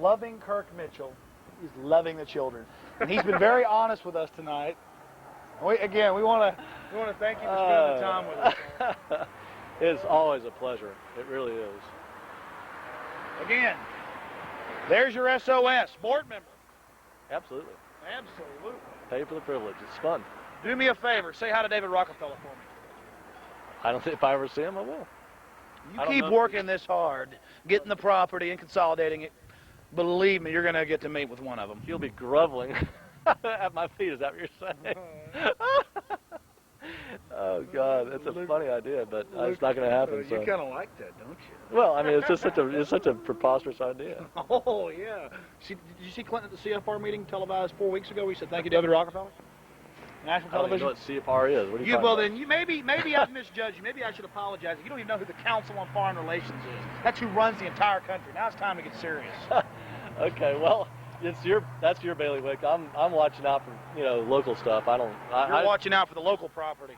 loving Kirk Mitchell. He's loving the children. And he's been very honest with us tonight. We want to thank you for spending the time with us. It's always a pleasure. It really is. Again, there's your SOS board member. Absolutely. Absolutely. Pay for the privilege. It's fun. Do me a favor. Say hi to David Rockefeller for me. I don't think if I ever see him, I will. You keep working this hard, getting the property and consolidating it. Believe me, you're going to get to meet with one of them. He'll be groveling at my feet. Is that what you're saying? Oh, God, that's a funny idea, but it's not going to happen. You kind of like that, don't you? Well, I mean, it's just such a preposterous idea. Oh, yeah. Did you see Clinton at the CFR meeting televised 4 weeks ago? He said, "Thank you, David Rockefeller." National television. I don't even know what CFR is. What are you talking well, about? then maybe I misjudged you. Maybe I should apologize. You don't even know who the Council on Foreign Relations is. That's who runs the entire country. Now it's time to get serious. Okay, well, that's your bailiwick. I'm watching out for local stuff. You're watching out for the local property.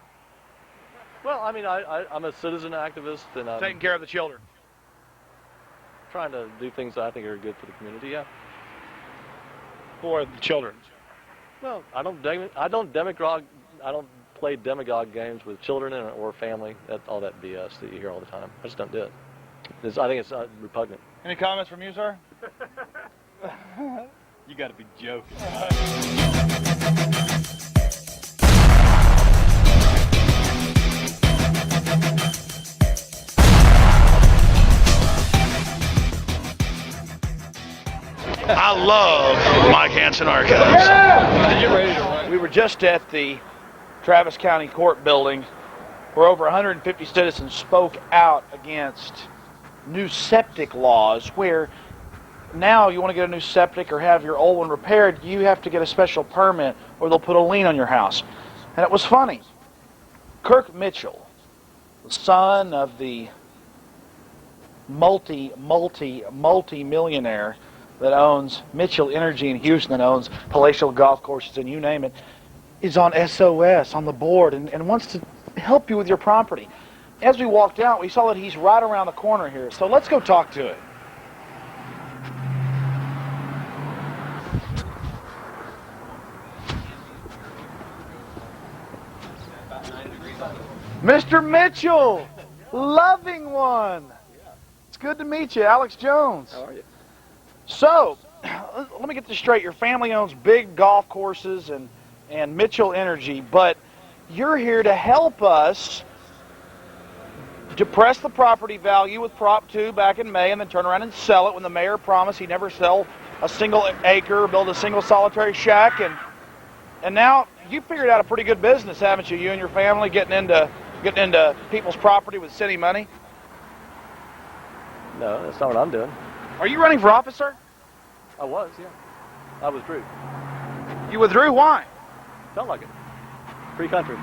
Well, I mean, I'm a citizen activist, and I'm taking care of the children. Trying to do things that I think are good for the community. Yeah. For the children. Well, I don't play demagogue games with children or family. That's all that BS that you hear all the time. I just don't do it. I think it's repugnant. Any comments from you, sir? You got to be joking. I love Mike Hanson Archives. We were just at the Travis County Court building where over 150 citizens spoke out against new septic laws, where now you want to get a new septic or have your old one repaired, you have to get a special permit or they'll put a lien on your house. And it was funny. Kirk Mitchell, the son of the multi-millionaire that owns Mitchell Energy in Houston, that owns palatial golf courses and you name it, is on SOS, on the board, and wants to help you with your property. As we walked out, we saw that he's right around the corner here, so let's go talk to it. Mr. Mitchell, loving one. It's good to meet you, Alex Jones. How are you? So, let me get this straight. Your family owns big golf courses and Mitchell Energy, but you're here to help us depress the property value with Prop 2 back in May and then turn around and sell it when the mayor promised he'd never sell a single acre, build a single solitary shack, and now you figured out a pretty good business, haven't you? You and your family getting into people's property with city money? No, that's not what I'm doing. Are you running for office, sir? I was, yeah. I withdrew. You withdrew? Why? Felt like it. Free country.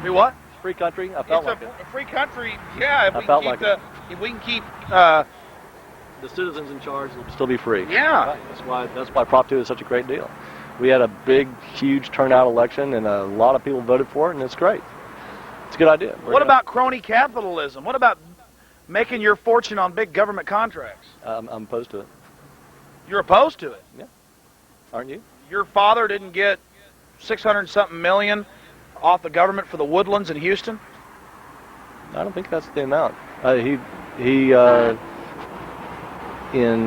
Do what? Free country. I felt like it. A free country, yeah. If we can keep the citizens in charge, will still be free. Yeah. That's why Prop 2 is such a great deal. We had a big, huge turnout election, and a lot of people voted for it, and it's great. It's a good idea. What about crony capitalism? What about making your fortune on big government contracts? I'm opposed to it. You're opposed to it? Yeah. Aren't you? Your father didn't get 600-something million off the government for the woodlands in Houston? I don't think that's the amount. In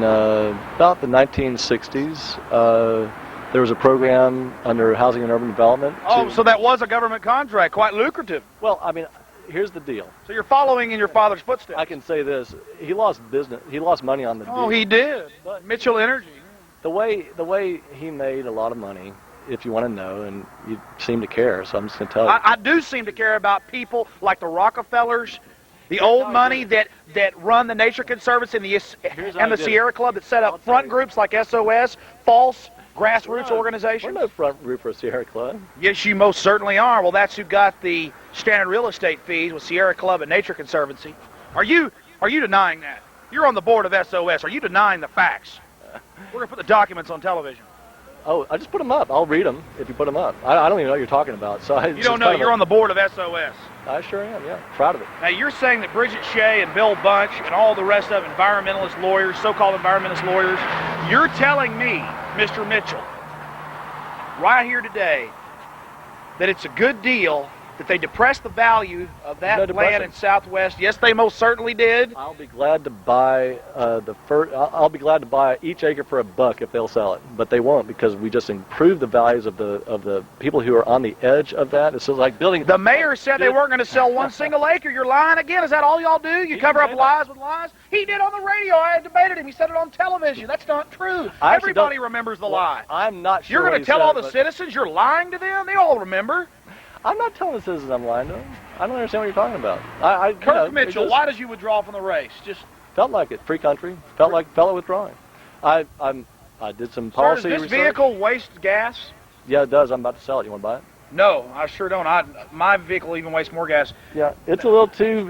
about the 1960s, there was a program under Housing and Urban Development. So that was a government contract, quite lucrative. Well, I mean, here's the deal. So you're following in your father's footsteps. I can say this: he lost money on the deal. Oh, he did. But Mitchell Energy. The way he made a lot of money, if you want to know, and you seem to care, so I'm just going to tell you. I do seem to care about people like the Rockefellers, the old money that run the Nature Conservancy and the Sierra Club that set up front groups like SOS, false grassroots organizations. We're no front group for Sierra Club. Yes, you most certainly are. Well, that's who got the standard real estate fees with Sierra Club and Nature Conservancy. Are you denying that? You're on the board of SOS. Are you denying the facts? We're going to put the documents on television. Oh, I just put them up. I'll read them if you put them up. I don't even know what you're talking about. You don't know you're on the board of SOS. I sure am, yeah. Proud of it. Now, you're saying that Bridget Shea and Bill Bunch and all the rest of environmentalist lawyers, so-called environmentalist lawyers, You're telling me, Mr. Mitchell, right here today, that it's a good deal that they depressed the value of that land in Southwest? Yes, they most certainly did. I'll be glad to buy I'll be glad to buy each acre for $1 if they'll sell it, but they won't, because we just improved the values of the people who are on the edge of that. It's just like building. The mayor said they weren't going to sell one single acre. You're lying again. Is that all y'all do? You cover up lies with lies? He did on the radio. I debated him. He said it on television. That's not true. Everybody remembers the lie. I'm not sure. You're going to tell all the citizens you're lying to them? They all remember. I'm not telling the citizens I'm lying to them. I don't understand what you're talking about. Kirk Mitchell, why did you withdraw from the race? Just felt like it. Free country. Felt like withdrawing. I did some policy Sir, does this research. vehicle waste gas? Yeah, it does. I'm about to sell it. You want to buy it? No, I sure don't. My vehicle even wastes more gas. Yeah, it's a little too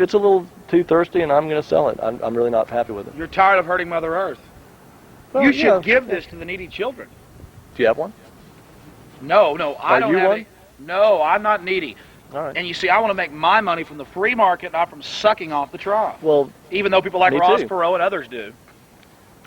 thirsty, and I'm going to sell it. I'm really not happy with it. You're tired of hurting Mother Earth. Well, you should give this to the needy children. Do you have one? No, I don't have one? it. No, I'm not needy. All right. And you see, I want to make my money from the free market, not from sucking off the trough. Well, even though people like me Ross too. Perot and others do.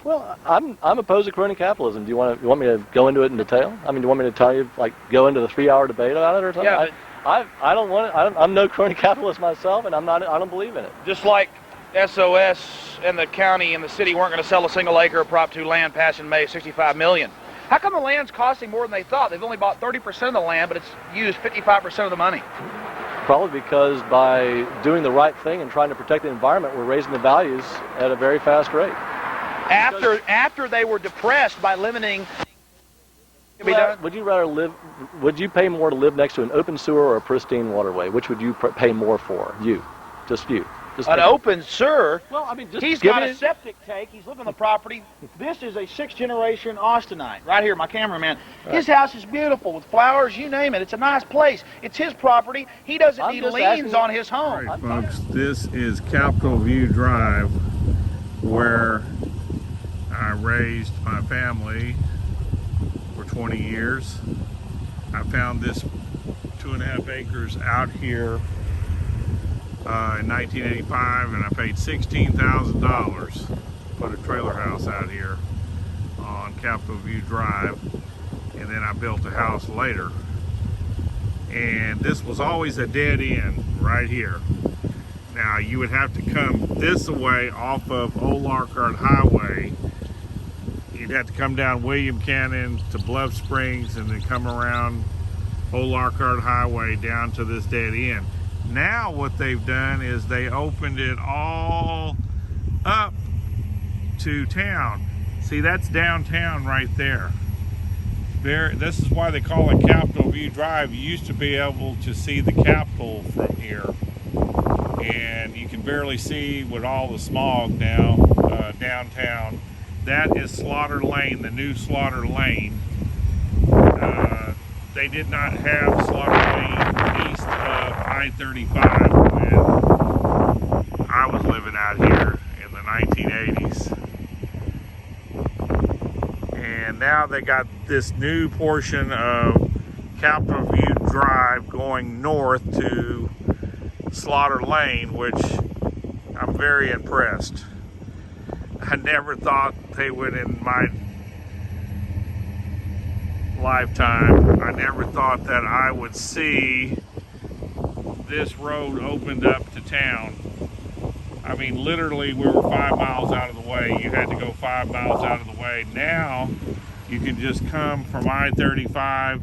Well, I'm opposed to crony capitalism. Do you want me to go into it in detail? I mean, do you want me to tell you, like, go into the 3-hour debate about it or something? Yeah, I don't want it. I'm no crony capitalist myself, and I don't believe in it. just like SOS and the county and the city weren't going to sell a single acre of Prop 2 land passing May, $65 million. How come the land's costing more than they thought? They've only bought 30% of the land, but it's used 55% of the money. Probably because by doing the right thing and trying to protect the environment, we're raising the values at a very fast rate. After they were depressed by limiting. Would you pay more to live next to an open sewer or a pristine waterway? Which would you pay more for? Just you. An open sewer. Well, I mean, he's got a septic tank. He's living on the property. This is a 6th-generation Austinite. Right here, my cameraman. Right. His house is beautiful with flowers, you name it. It's a nice place. It's his property. He doesn't need liens on his home. All right, folks, this is Capitol View Drive, where I raised my family for 20 years. I found this 2.5 acres out here in 1985, and I paid $16,000 to put a trailer house out here on Capitol View Drive, and then I built a house later. And this was always a dead end right here. Now you would have to come this way off of Old Larkard Highway. You'd have to come down William Cannon to Bluff Springs and then come around Old Larkard Highway down to this dead end. Now what they've done is they opened it all up to town. See, that's downtown right there. This is why they call it Capitol View Drive. You used to be able to see the Capitol from here, and you can barely see with all the smog now downtown. That is Slaughter Lane, the new Slaughter Lane. They did not have Slaughter Lane east of I-35 when I was living out here in the 1980s. And now they got this new portion of Capitol View Drive going north to Slaughter Lane, which I'm very impressed. I never thought they would in my lifetime. I never thought that I would see this road opened up to town. I mean, literally we were 5 miles out of the way. You had to go 5 miles out of the way. Now you can just come from I-35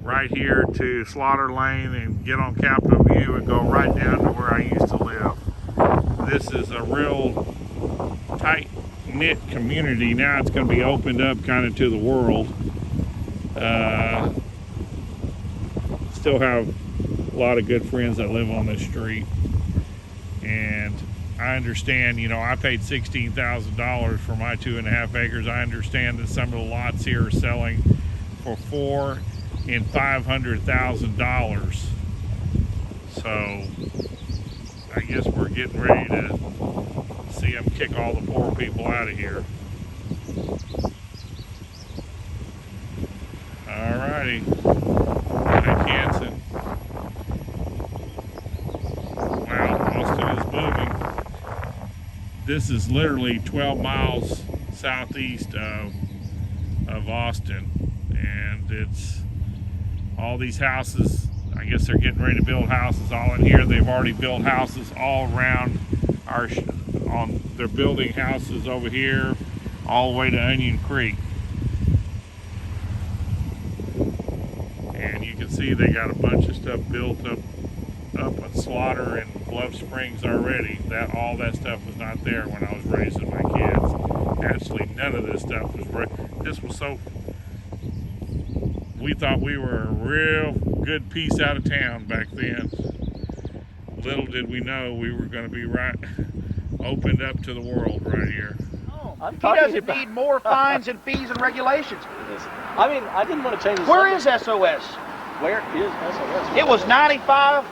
right here to Slaughter Lane and get on Capitol View and go right down to where I used to live. This is a real tight-knit community. Now it's going to be opened up kind of to the world. Still have a lot of good friends that live on this street, and I understand, you know, I paid $16,000 for my 2.5 acres. I understand that some of the lots here are selling for $400,000 and $500,000. So I guess we're getting ready to see them kick all the poor people out of here. Alrighty, Mike Hanson. Wow, Austin is moving. This is literally 12 miles southeast of of Austin, and it's all these houses. I guess they're getting ready to build houses all in here. They've already built houses all around they're building houses over here all the way to Onion Creek. And you can see they got a bunch of stuff built up at Slaughter and Bluff Springs already. All that stuff was not there when I was raising my kids. Actually, none of this stuff was. This was so. We thought we were a real good piece out of town back then. Little did we know we were going to be right opened up to Oh, right here. he doesn't need more fines and fees and regulations. I mean, I didn't want to change the Where is subject. SOS? Where is SOS? It was 95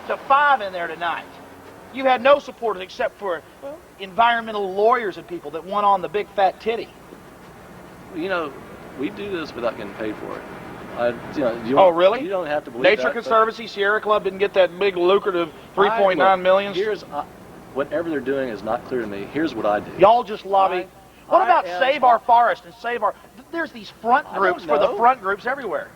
to 5 in there tonight. You had no supporters except for environmental lawyers and people that want on the big fat titty. You know, we do this without getting paid for it. Oh, really? You don't have to believe Nature that, Conservancy, Sierra Club didn't get that big lucrative 3.9 million. Here's whatever they're doing is not clear to me. Here's what I do. Y'all just lobby. What about Save Our Forest and Save Our... There's these front groups for the front groups everywhere.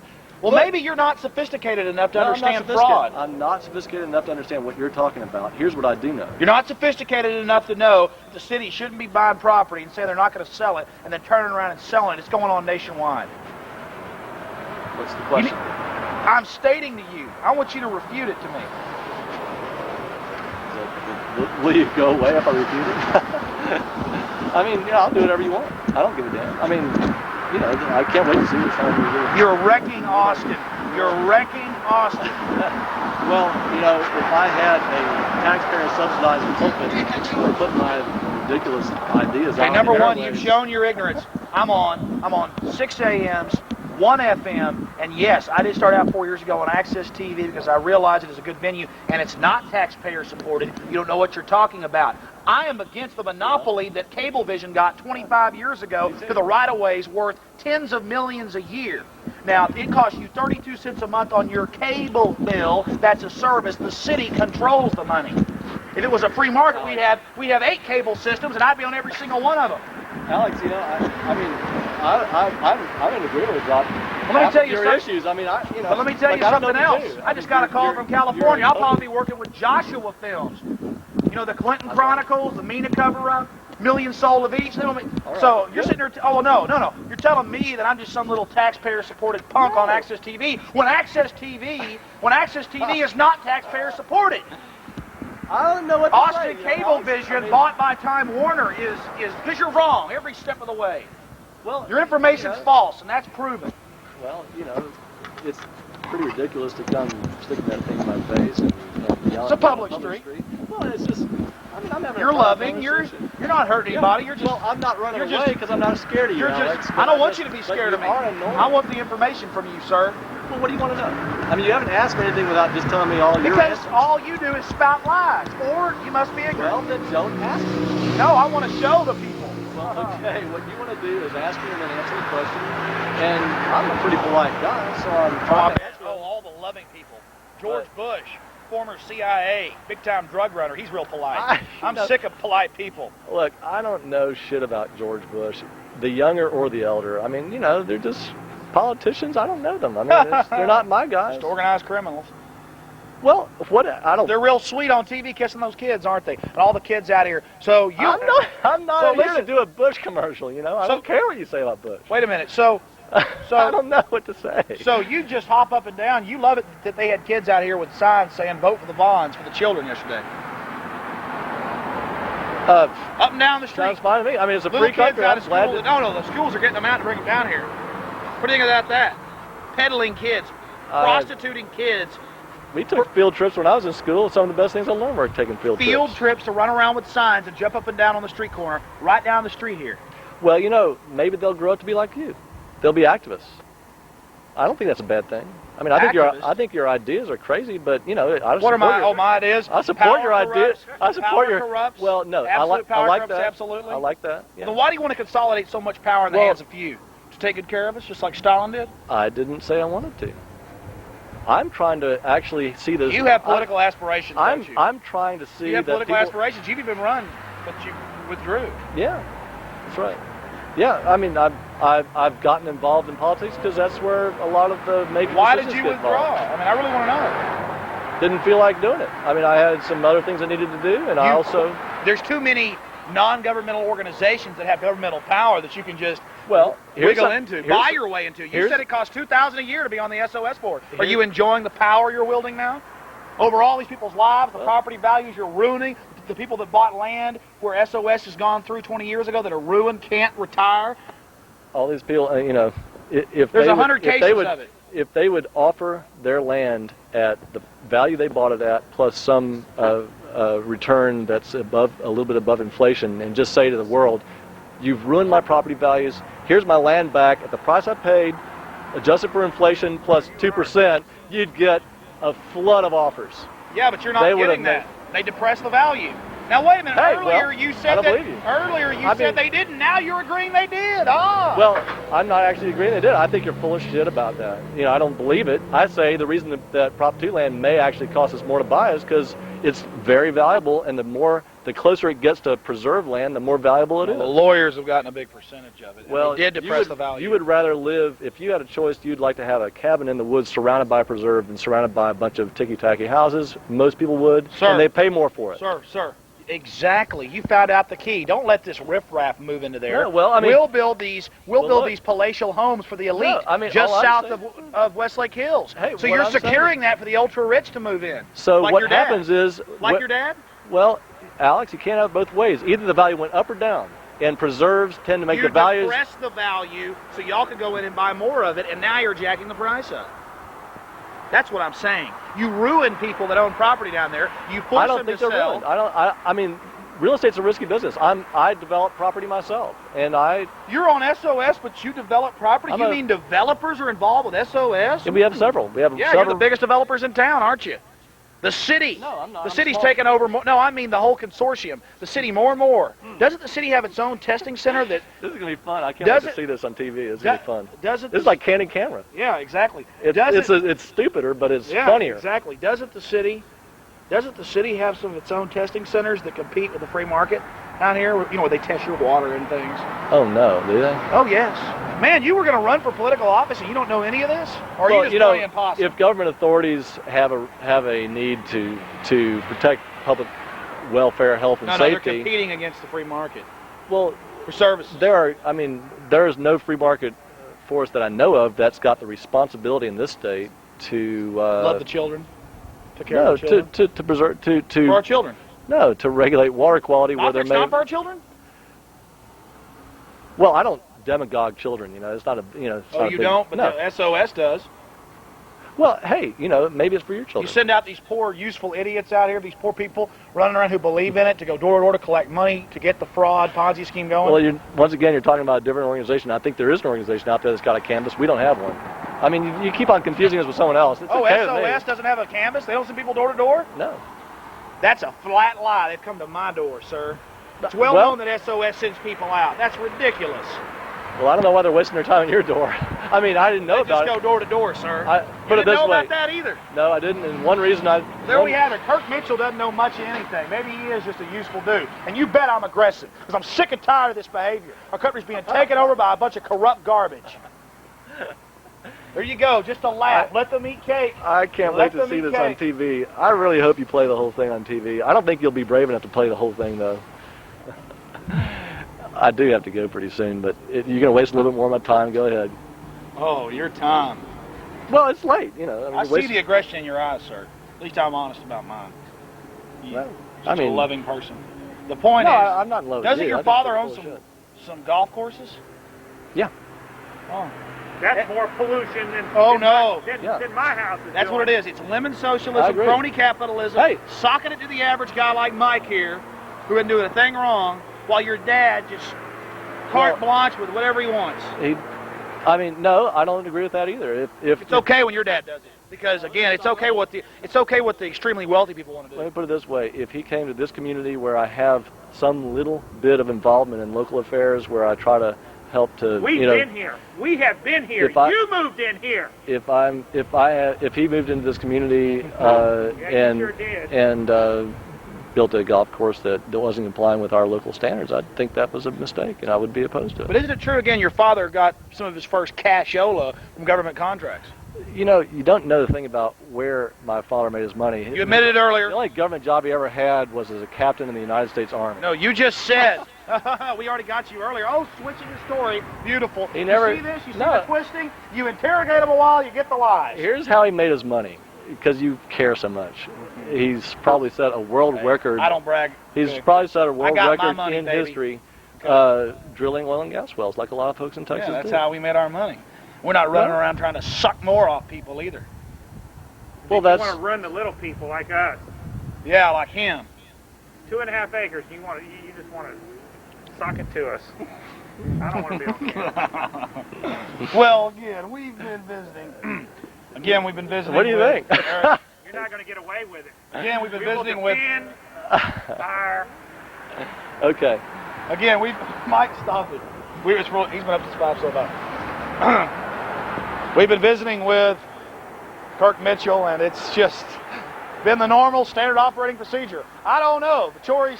Well, Look, maybe you're not sophisticated enough to understand I'm fraud. I'm not sophisticated enough to understand what you're talking about. Here's what I do know. You're not sophisticated enough to know that the city shouldn't be buying property and saying they're not going to sell it and then turning around and selling it. It's going on nationwide. What's the question? I'm stating to you. I want you to refute it to me. Will you go away if I refute it? I mean, I'll do whatever you want. I don't give a damn. I mean, I can't wait to see what's happening here. You're wrecking Austin. You're wrecking Austin. Well, if I had a taxpayer-subsidized pulpit to put my ridiculous ideas out. Okay, number one, you've shown your ignorance. I'm on 6 a.m.s, 1 FM, and yes, I did start out 4 years ago on Access TV because I realized it is a good venue, and it's not taxpayer-supported. You don't know what you're talking about. I am against the monopoly that Cablevision got 25 years ago to the right-of-ways worth tens of millions a year. Now, it costs you 32 cents a month on your cable bill. That's a service. The city controls the money. If it was a free market, we'd have 8 cable systems, and I'd be on every single one of them. Alex, I'm in agreement with that. Let me tell you your something. issues. I mean, But let me tell you something else. I just got a call from California. I'll probably be working with Joshua Films. The Clinton Chronicles, the Mina cover-up, Million Soul of Each. So you're sitting there, no. You're telling me that I'm just some little taxpayer-supported punk on Access TV when Access TV is not taxpayer-supported. I don't know what to Austin say, Cablevision, bought by Time Warner, is because you're wrong every step of the way. Well, Your information's false, and that's proven. Well, it's pretty ridiculous to come sticking that thing in my face and yelling. It's a public street. Well, it's just. I'm having. You're loving. You're not hurting anybody. You're just. Well, I'm not running away because I'm not scared of you. Alex, I don't want you to be scared of me. I want the information from you, sir. Well, what do you want to know? I mean, you haven't asked me anything without just telling me all your Because answers. all you do is spout lies, or you must be ignorant. Well, then don't ask me. No, I want to show the people. Well, okay, what you want to do is ask me and then answer the question. And I'm a pretty polite guy, so I'm trying to answer. All the loving people. George Bush, former CIA, big-time drug runner. He's real polite. I'm sick of polite people. Look, I don't know shit about George Bush, the younger or the elder. I mean, they're just politicians. I don't know them. I mean, they're not my guys. Just organized criminals. Well, what I don't. They're real sweet on TV kissing those kids, aren't they? And all the kids out here. So you. I'm not here to do a Bush commercial. I don't care what you say about Bush. Wait a minute. So I don't know what to say. So you just hop up and down. You love it that they had kids out here with signs saying "Vote for the Bonds" for the children yesterday. Up and down the street. Sounds fine to me. I mean, it's a Little free kids country. out of I'm glad school. No, the schools are getting them out to bring them down here. What do you think about that? Peddling kids, prostituting kids. We took field trips when I was in school. Some of the best things I learned were taking field trips to run around with signs and jump up and down on the street corner, right down the street here. Well, maybe they'll grow up to be like you. They'll be activists. I don't think that's a bad thing. I mean, I think your ideas are crazy, but I what are my ideas? I support your ideas. I support your. Corrupts. Well, no, I like that. Absolutely. I like that. Yeah. Then why do you want to consolidate so much power in the hands of few? To take good care of us, just like Stalin did? I didn't say I wanted to. I'm trying to actually see this. You have political aspirations, don't you? I'm trying to see you have that political aspirations. You've even run, but you withdrew. Yeah, that's right. Yeah, I mean, I've gotten involved in politics because that's where a lot of the major Why decisions did you get withdraw? involved. I mean, I really want to know. Didn't feel like doing it. I mean, I had some other things I needed to do, and I also... There's too many non-governmental organizations that have governmental power that you can just wiggle into, buy your way into. You said it costs $2,000 a year to be on the SOS board. Are you enjoying the power you're wielding now? Over all these people's lives, the property values you're ruining, the people that bought land where SOS has gone through 20 years ago that are ruined, can't retire. All these people, you know, if there's they 100 cases of it. If they would offer their land at the value they bought it at, plus some return that's a little bit above inflation, and just say to the world, you've ruined my property values, here's my land back at the price I paid, adjusted for inflation plus 2%, you'd get a flood of offers. Yeah, but you're not getting that. They depress the value. Now wait a minute. Earlier you said said they didn't. Now you're agreeing they did. Well, I'm not actually agreeing they did. I think you're full of shit about that. You know, I don't believe it. I say the reason that Prop 2 land may actually cost us more to buy is because it's very valuable, and the closer it gets to preserved land, the more valuable it is. The lawyers have gotten a big percentage of it. Well, they did depress the value. You would rather live, if you had a choice, you'd like to have a cabin in the woods surrounded by preserve than surrounded by a bunch of ticky-tacky houses. Most people would, and they pay more for it. Sir. Exactly. You found out the key. Don't let this riffraff move into there. No, well, I mean, we'll build these palatial homes for the elite, no, I mean, just south of Westlake Hills. Hey, so you're securing that for the ultra rich to move in. So like what happens is, your dad? Well, Alex, you can't have it both ways. Either the value went up or down, and preserves tend to make the values. You depress the value so y'all can go in and buy more of it, and now you're jacking the price up. That's what I'm saying. You ruin people that own property down there. You force them to sell. Ruined. I mean, real estate's a risky business. I develop property myself, and You're on SOS, but you develop property. You mean developers are involved with SOS? Yeah, we have several. You're the biggest developers in town, aren't you? The city. No, I'm not. The city's taken over more. No, I mean the whole consortium. The city more and more. Doesn't the city have its own testing center that... This is going to be fun. I can't wait to see this on TV. It's going to be fun. This is like Candid Camera. Yeah, exactly. It's stupider, but it's funnier. Exactly. Doesn't the city have some of its own testing centers that compete with the free market down here? You know, where they test your water and things. Oh, no. Do they? Oh, yes. Man, you were going to run for political office and you don't know any of this? Or are you just playing possum? If government authorities have a need to protect public welfare, health, and safety... No, they're competing against the free market. Well, for services. There is no free market force that I know of that's got the responsibility in this state to... love the children? To care for the children? to preserve... For our children? No, to regulate water quality where they're made... Not for our children? Well, I don't demagogue children, you know, it's not a, you know... Oh, you don't? But the SOS does. Well, hey, you know, maybe it's for your children. You send out these poor, useful idiots out here, these poor people running around who believe in it, to go door to door to collect money, to get the fraud, Ponzi scheme going. Well, once again, you're talking about a different organization. I think there is an organization out there that's got a canvas. We don't have one. I mean, you keep on confusing us with someone else. It's okay SOS doesn't have a canvas? They don't send people door to door? No. That's a flat lie. They've come to my door, sir. It's well known that SOS sends people out. That's ridiculous. Well, I don't know why they're wasting their time at your door. I mean, I didn't know about it. Just go door to door, sir. Put it this way. You didn't know about that either. No, I didn't. And one reason There we have it. Kirk Mitchell doesn't know much of anything. Maybe he is just a useful dude. And you bet I'm aggressive, because I'm sick and tired of this behavior. Our country's being taken over by a bunch of corrupt garbage. There you go. Just a laugh. Let them eat cake. I can't wait to see this on TV. I really hope you play the whole thing on TV. I don't think you'll be brave enough to play the whole thing, though. I do have to go pretty soon, but you're going to waste a little bit more of my time. Go ahead. Oh, your time. Well, it's late, you know. I see the aggression in your eyes, sir. At least I'm honest about mine. You're a loving person. The point is, I'm not in love with you. Doesn't your father own some golf courses? Yeah. Oh. That's more pollution than than my house is That's doing. what it is. It's lemon socialism, crony capitalism, socking it to the average guy like Mike here, who isn't doing a thing wrong, while your dad just carte blanche with whatever he wants. No, I don't agree with that either. If it's okay when your dad does it, because again, it's okay what the extremely wealthy people want to do. Let me put it this way: if he came to this community where I have some little bit of involvement in local affairs, where I try to help to, We've been here. We have been here. You moved in here. If he moved into this community sure did. and built a golf course that wasn't complying with our local standards, I'd think that was a mistake, and I would be opposed to it. But isn't it true, again, your father got some of his first cashola from government contracts? You know, you don't know the thing about where my father made his money. You admitted it earlier. The only government job he ever had was as a captain in the United States Army. No, you just said. We already got you earlier. Oh, switching the story. Beautiful. He never, you see this? You see the twisting? You interrogate him a while, you get the lies. Here's how he made his money, because you care so much. He's probably set a world record. I don't brag. He's probably set a world record money, in baby. history drilling oil and gas wells, like a lot of folks in Texas that's do. how we made our money. We're not running around trying to suck more off people either. Well, you want to run the little people like us. Yeah, like him. 2.5 acres. You just want to sock it to us. I don't want to be on camera. Well, again, we've been visiting. What do you think? You're not going to get away with it. Again, we've been We visiting will with. our... Okay. Again, Mike, stop it. He's been up since 5 so far. We've been visiting with Kirk Mitchell, and it's just been the normal standard operating procedure. I don't know. The Chories,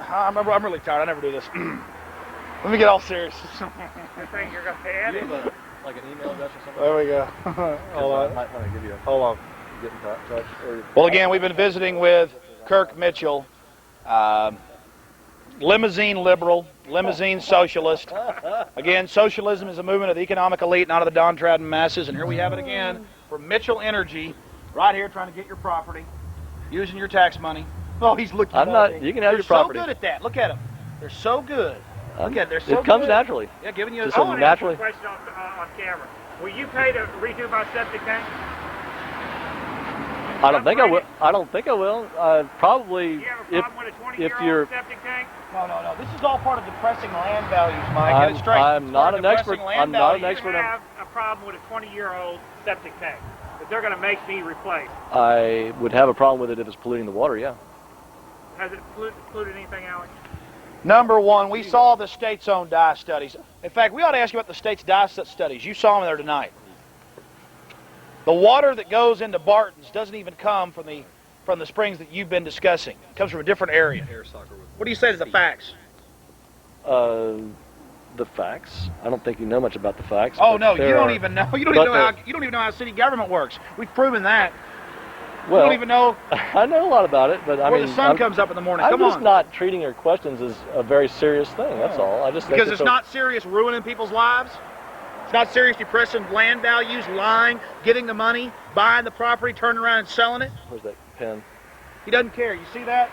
I'm really tired. I never do this. Let me get all serious. You think you're going to pay it? Like an email address or something? There we go. Hold on. I might want to give you a Hold on. get in touch. Well, again, we've been visiting with Kirk Mitchell, limousine liberal, limousine socialist. Again, socialism is a movement of the economic elite, not of the downtrodden masses. And here we have it again for Mitchell Energy, right here trying to get your property, using your tax money. Oh, he's looking at not. You can have your property. They're so good at that. Look at them. They're so good. Look at. They're so good. It comes naturally. Yeah, giving you Just a a I want to ask you a question on camera. Will you pay to redo my septic tank? I don't think I will. I don't think I will. Probably Do you have a problem with a 20-year-old septic tank? No. This is all part of depressing land values, Mike. Get it straight. I'm not an expert. I'm not an expert. You have a problem with a 20-year-old septic tank that they're going to make me replace. I would have a problem with it if it's polluting the water. Yeah. Has it polluted anything, Alex? Number one, we saw the state's own dye studies. In fact, we ought to ask you about the state's dye studies. You saw them there tonight. The water that goes into Barton's doesn't even come from the springs that you've been discussing. It comes from a different area. What do you say to the facts? The facts. I don't think you know much about the facts. Oh no, you don't even know. You don't even know how city government works. We've proven that. Well, you don't even know. I know a lot about it, but where the sun comes up in the morning. I'm just not treating your questions as a very serious thing. That's all. I just think because it's not serious ruining people's lives. It's not serious depressing land values, lying, getting the money, buying the property, turning around and selling it. Where's that pen? He doesn't care. You see that?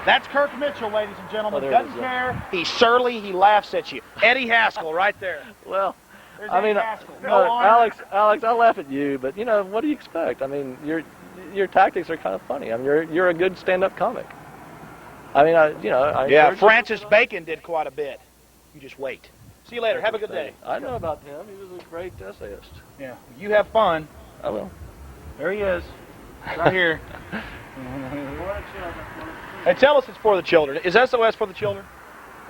That's Kirk Mitchell, ladies and gentlemen. Oh, Doesn't care. He's surly. He laughs at you. Eddie Haskell, right there. Well, There's I mean, Eddie Haskell. No Alex, I laugh at you, but you know, what do you expect? I mean, your tactics are kind of funny. I mean, you're a good stand-up comic. I mean, yeah, Francis Bacon did quite a bit. You just wait. See you later. Have a good day. I know about him. He was a great essayist. Yeah. You have fun. I will. There he is. Right here. Hey, tell us it's for the children. Is SOS for the children?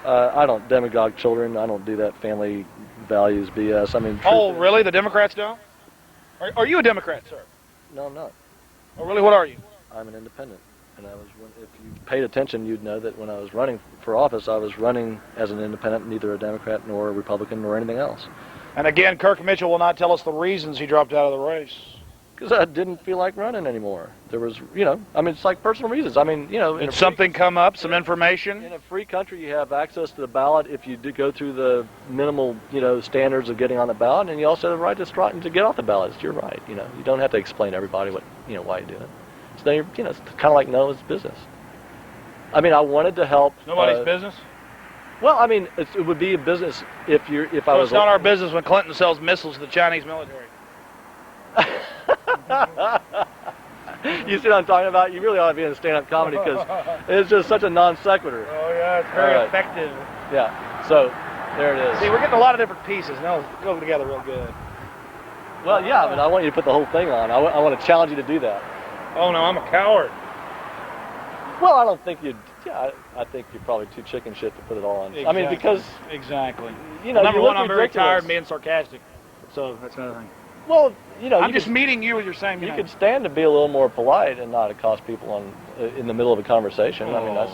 I don't demagogue children. I don't do that family values BS. I mean. Oh, really? The Democrats don't? Are you a Democrat, sir? No, I'm not. Oh, really? What are you? I'm an independent. And if you paid attention, you'd know that when I was running for office, I was running as an independent, neither a Democrat nor a Republican nor anything else. And again, Kirk Mitchell will not tell us the reasons he dropped out of the race. Because I didn't feel like running anymore. There was, I mean, it's like personal reasons. I mean, Did something come up, some information? In a free country, you have access to the ballot if you do go through the minimal, standards of getting on the ballot, and you also have the right to get off the ballot. It's your right. You don't have to explain to everybody why you do it. So then it's kind of like no one's business. I mean, I wanted to help. Nobody's business? Well, I mean, it would be a business if I was. It's not our business when Clinton sells missiles to the Chinese military. You see what I'm talking about? You really ought to be in stand-up comedy because it's just such a non sequitur. Oh yeah, it's very effective. Yeah. So there it is. See, we're getting a lot of different pieces, and they'll go together real good. Well, yeah, but I want you to put the whole thing on. I want to challenge you to do that. Oh no, I'm a coward. Well, I don't think you'd. Yeah, I think you're probably too chicken shit to put it all on. Exactly. I mean, because exactly. Number one, I'm ridiculous. very tired of being sarcastic, so that's another thing. Well, you know, I'm just meeting you with your same You name. could stand to be a little more polite and not accost people in the middle of a conversation. I mean, that's,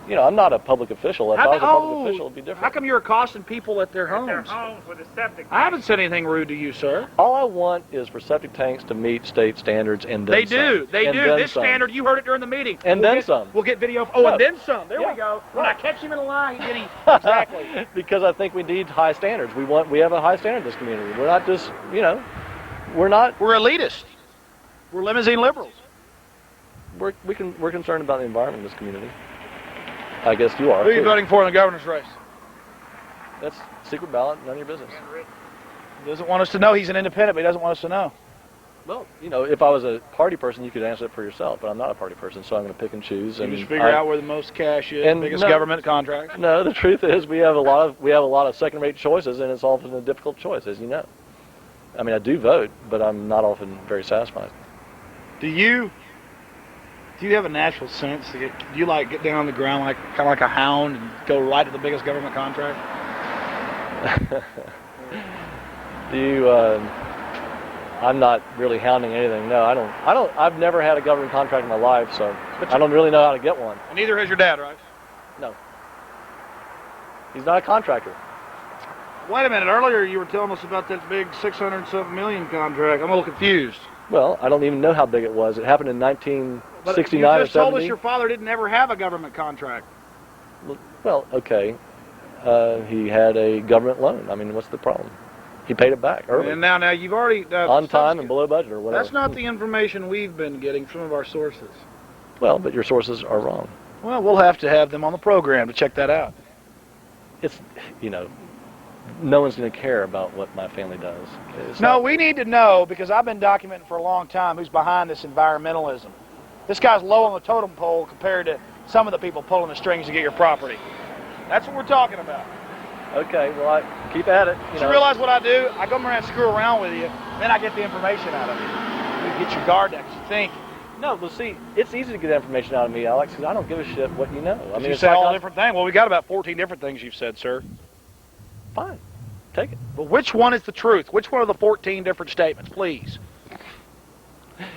you know, I'm not a public official. If I was a public official, it'd be different. How come you're accosting people at their homes? Their homes with a septic. I haven't said anything rude to you, sir. All I want is for septic tanks to meet state standards and then They some. do. They And do. then This some. standard, you heard it during the meeting. And We'll then get, some. We'll get video. Oh, No. and then some. There Yeah. we go. When I catch him in a lie, he did. Exactly. Because I think we need high standards. We have a high standard in this community. We're not just, you know, we're elitist. We're limousine liberals. we're concerned about the environment in this community. I guess you are. Who are you too. voting for in the governor's race? That's secret ballot, none of your business. He doesn't want us to know. He's an independent, but he doesn't want us to know. Well, you know, if I was a party person, you could answer it for yourself, but I'm not a party person, so I'm going to pick and choose. You and just figure out where the most cash is, and biggest no- government contract. No, the truth is we have a lot of second-rate choices, and it's often a difficult choice, as you know. I mean, I do vote, but I'm not often very satisfied. Do you have a natural sense to get down on the ground kind of like a hound and go right to the biggest government contract? I'm not really hounding anything. No, I don't. I've never had a government contract in my life, so I don't really know how to get one. And neither has your dad, right? No. He's not a contractor. Wait a minute. Earlier you were telling us about that big 600-something million contract. I'm a little confused. Well, I don't even know how big it was. It happened in 1969 But or you just 70. told us your father didn't ever have a government contract. Well, okay. He had a government loan. I mean, what's the problem? He paid it back early. And now you've already... on time and below budget or whatever. That's not the information we've been getting from some of our sources. Well, but your sources are wrong. Well, we'll have to have them on the program to check that out. It's, you know, no one's going to care about what my family does. No, we need to know, because I've been documenting for a long time who's behind this environmentalism. This guy's low on the totem pole compared to some of the people pulling the strings to get your property. That's what we're talking about. Okay, well, keep at it. You realize what I do? I come around and screw around with you, then I get the information out of you. You get your guard down, 'cause you think. No, well, see, it's easy to get information out of me, Alex, because I don't give a shit what you know. I mean, You it's say like all different things. Well, we got about 14 different things you've said, sir. Fine, take it. But which one is the truth? Which one of the 14 different statements, please?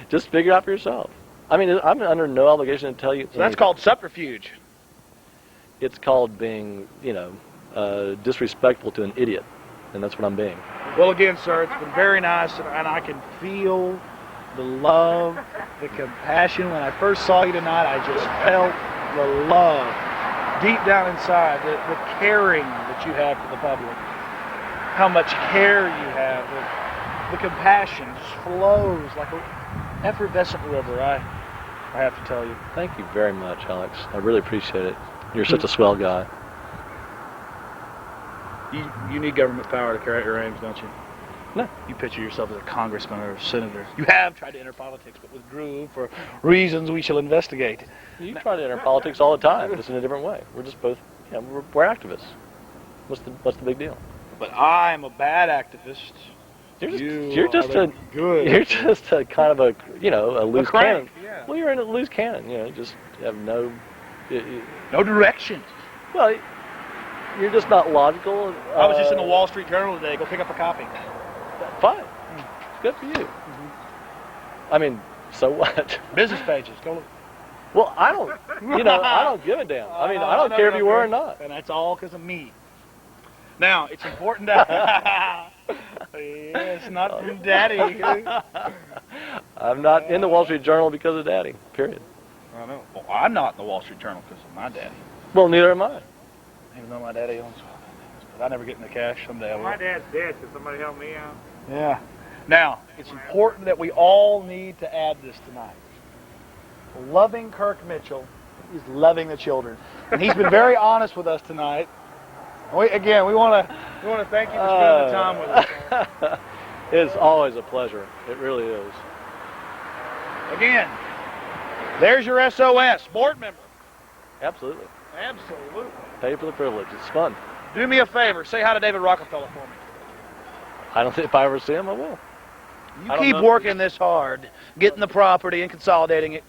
Just figure it out for yourself. I mean, I'm under no obligation to tell you. So that's called subterfuge. It's called being, you know, disrespectful to an idiot, and that's what I'm being. Well, again, sir, it's been very nice, and I can feel the love, the compassion. When I first saw you tonight, I just felt the love deep down inside, the caring that you have for the public, how much care you have, the compassion just flows like an effervescent river, I have to tell you. Thank you very much, Alex. I really appreciate it. You're such a swell guy. You need government power to carry out your aims, don't you? No. You picture yourself as a congressman or a senator. You have tried to enter politics, but withdrew for reasons we shall investigate. You try to enter politics all the time, just in a different way. We're just both, you know, we're activists. What's the big deal? But I'm a bad activist. You're just a kind of a, you know, a loose cannon. Yeah. Well, you're in a loose cannon. You know, just have no direction. Well, you're just not logical. I was just in the Wall Street Journal today. Go pick up a copy. Fine. Good for you. I mean, so what? Business pages. Go look. Well, I don't give a damn. I mean, I don't care if you were or not. And that's all because of me. Now, it's important that... Yes, not from Daddy. I'm not in the Wall Street Journal because of Daddy, period. I know. Well, I'm not in the Wall Street Journal because of my daddy. Well, neither am I. Even though my daddy owns but I never get in the cash. Someday I will. My dad's dead. Can somebody help me out? Yeah. Now, it's important that we all need to add this tonight. Loving Kirk Mitchell is loving the children. And he's been very honest with us tonight. We want to thank you for spending the time with us. It's always a pleasure. It really is. Again, there's your SOS, board member. Absolutely. Absolutely. Pay for the privilege. It's fun. Do me a favor. Say hi to David Rockefeller for me. I don't think if I ever see him, I will. You keep working this hard, getting the property and consolidating it.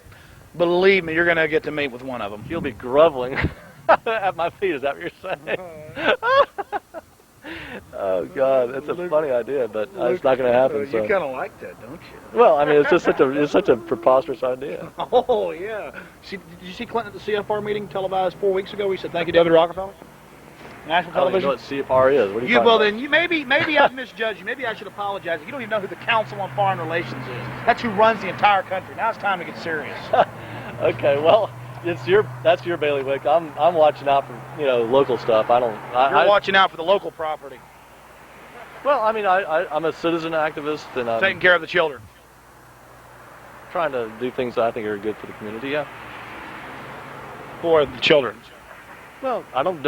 Believe me, you're going to get to meet with one of them. He'll be groveling at my feet. Is that what you're saying? Oh God, that's a funny idea, but it's not going to happen. You So. kind of like that, don't you? Well, I mean, it's just such a preposterous idea. Oh yeah. Did you see Clinton at the CFR meeting televised 4 weeks ago? He said thank you, David Rockefeller. National I don't even television. know what CFR is. What are you talking Well, about? then maybe I've misjudged you. Maybe I should apologize. You don't even know who the Council on Foreign Relations is. That's who runs the entire country. Now it's time to get serious. Okay, well, that's your bailiwick. I'm watching out for local stuff. You're watching out for the local property, Well, I mean, I'm a citizen activist, and I'm taking care of the children. trying to do things that I think are good for the community. Yeah. For the children. Well, I don't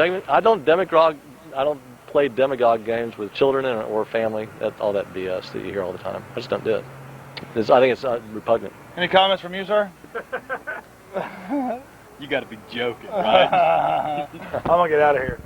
play demagogue games with children or family. All that BS that you hear all the time. I just don't do it. I think it's repugnant. Any comments from you, sir? You got to be joking, right? I'm gonna get out of here.